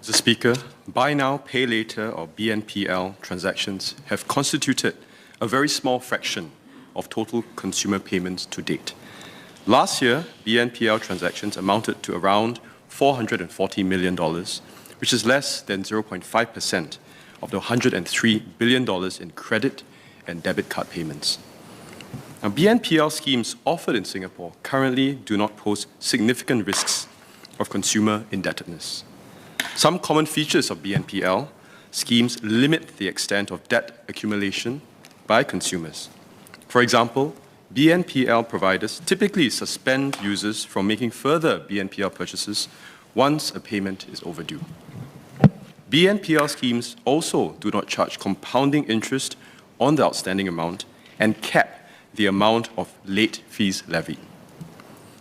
Mr. Speaker, buy now, pay later or BNPL transactions have constituted a very small fraction of total consumer payments to date. Last year, BNPL transactions amounted to around $440 million, which is less than 0.5% of the $103 billion in credit and debit card payments. Now, BNPL schemes offered in Singapore currently do not pose significant risks of consumer indebtedness. Some common features of BNPL schemes limit the extent of debt accumulation by consumers. For example, BNPL providers typically suspend users from making further BNPL purchases once a payment is overdue. BNPL schemes also do not charge compounding interest on the outstanding amount and cap the amount of late fees levied.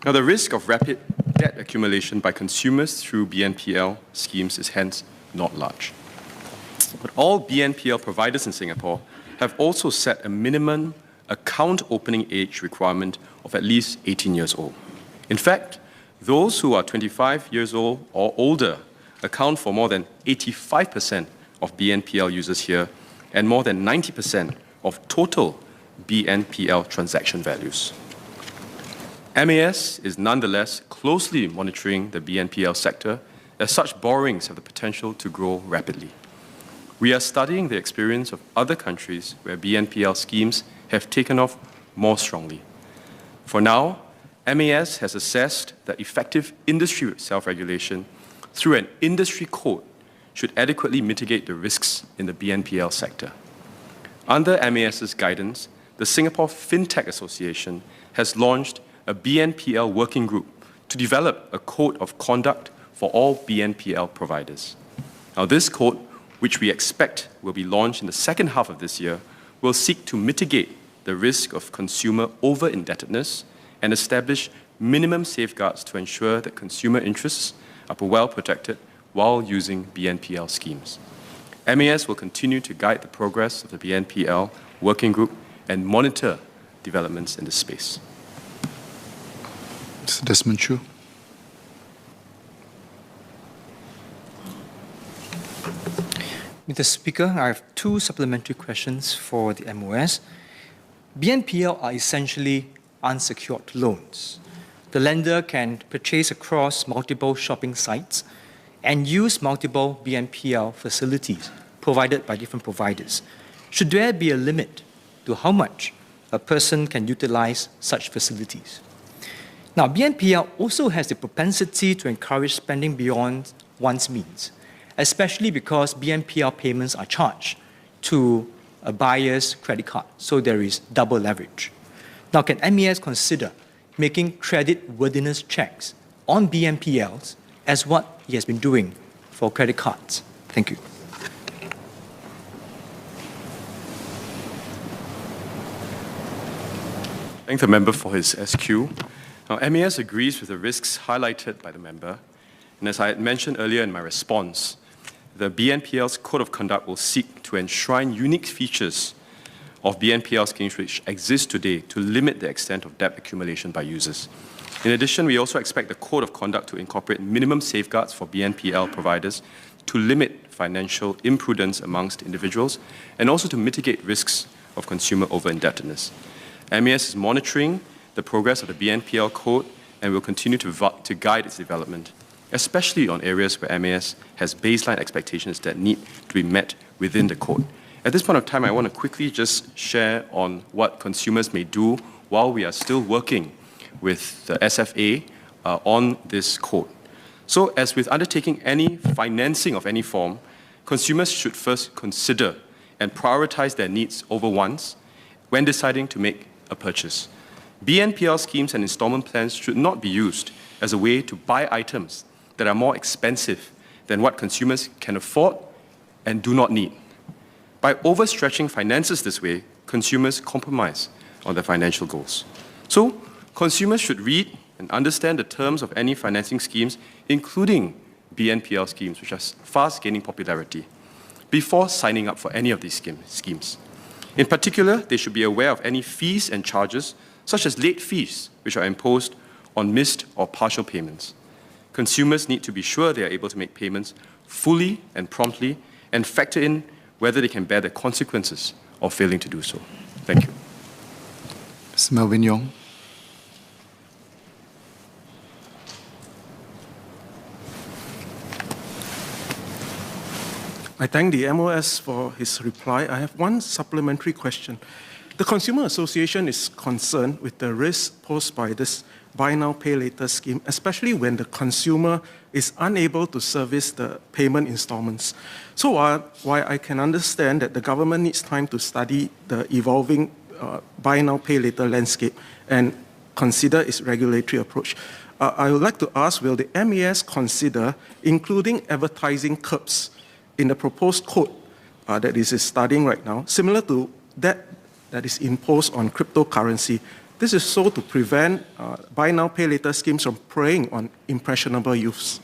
Now, the risk of rapid debt accumulation by consumers through BNPL schemes is hence not large. But all BNPL providers in Singapore have also set a minimum account opening age requirement of at least 18 years old. In fact, those who are 25 years old or older account for more than 85% of BNPL users here and more than 90% of total BNPL transaction values. MAS is nonetheless closely monitoring the BNPL sector, as such borrowings have the potential to grow rapidly. We are studying the experience of other countries where BNPL schemes have taken off more strongly. For now, MAS has assessed that effective industry self-regulation through an industry code should adequately mitigate the risks in the BNPL sector. Under MAS's guidance, the Singapore FinTech Association has launched a BNPL working group to develop a code of conduct for all BNPL providers. Now, this code, which we expect will be launched in the second half of this year, will seek to mitigate the risk of consumer over-indebtedness and establish minimum safeguards to ensure that consumer interests are well protected while using BNPL schemes. MAS will continue to guide the progress of the BNPL working group and monitor developments in this space. Mr. Desmond Choo. Mr. Speaker, I have two supplementary questions for the MOS. BNPL are essentially unsecured loans. The lender can purchase across multiple shopping sites and use multiple BNPL facilities provided by different providers. Should there be a limit to how much a person can utilize such facilities? Now, BNPL also has the propensity to encourage spending beyond one's means, especially because BNPL payments are charged to a buyer's credit card, so there is double leverage. Now, can MAS consider making credit worthiness checks on BNPLs as what he has been doing for credit cards? Thank you. Thank the member for his SQ. Now, MAS agrees with the risks highlighted by the member, and as I had mentioned earlier in my response, the BNPL's Code of Conduct will seek to enshrine unique features of BNPL schemes which exist today to limit the extent of debt accumulation by users. In addition, we also expect the Code of Conduct to incorporate minimum safeguards for BNPL providers to limit financial imprudence amongst individuals and also to mitigate risks of consumer over-indebtedness. MAS is monitoring the progress of the BNPL Code and will continue to guide its development, especially on areas where MAS has baseline expectations that need to be met within the code. At this point of time, I want to quickly just share on what consumers may do while we are still working with the SFA on this code. So, as with undertaking any financing of any form, consumers should first consider and prioritize their needs over wants when deciding to make a purchase. BNPL schemes and installment plans should not be used as a way to buy items that are more expensive than what consumers can afford and do not need. By overstretching finances this way, consumers compromise on their financial goals. So, consumers should read and understand the terms of any financing schemes, including BNPL schemes, which are fast gaining popularity, before signing up for any of these schemes. In particular, they should be aware of any fees and charges, such as late fees, which are imposed on missed or partial payments. Consumers need to be sure they are able to make payments fully and promptly and factor in whether they can bear the consequences of failing to do so. Thank you. Mr. Melvin Yong. I thank the MOS for his reply. I have one supplementary question. The Consumer Association is concerned with the risk posed by this buy now, pay later scheme, especially when the consumer is unable to service the payment installments. So while I can understand that the government needs time to study the evolving buy now, pay later landscape and consider its regulatory approach, I would like to ask, will the MES consider including advertising curbs in the proposed code that is studying right now, similar to that is imposed on cryptocurrency? This is so to prevent buy now, pay later schemes from preying on impressionable youths.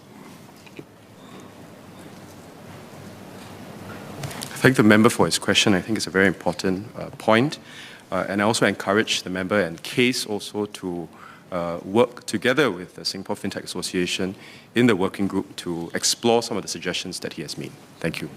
I thank the member for his question. I think it's a very important point. And I also encourage the member and CASE also to work together with the Singapore FinTech Association in the working group to explore some of the suggestions that he has made. Thank you.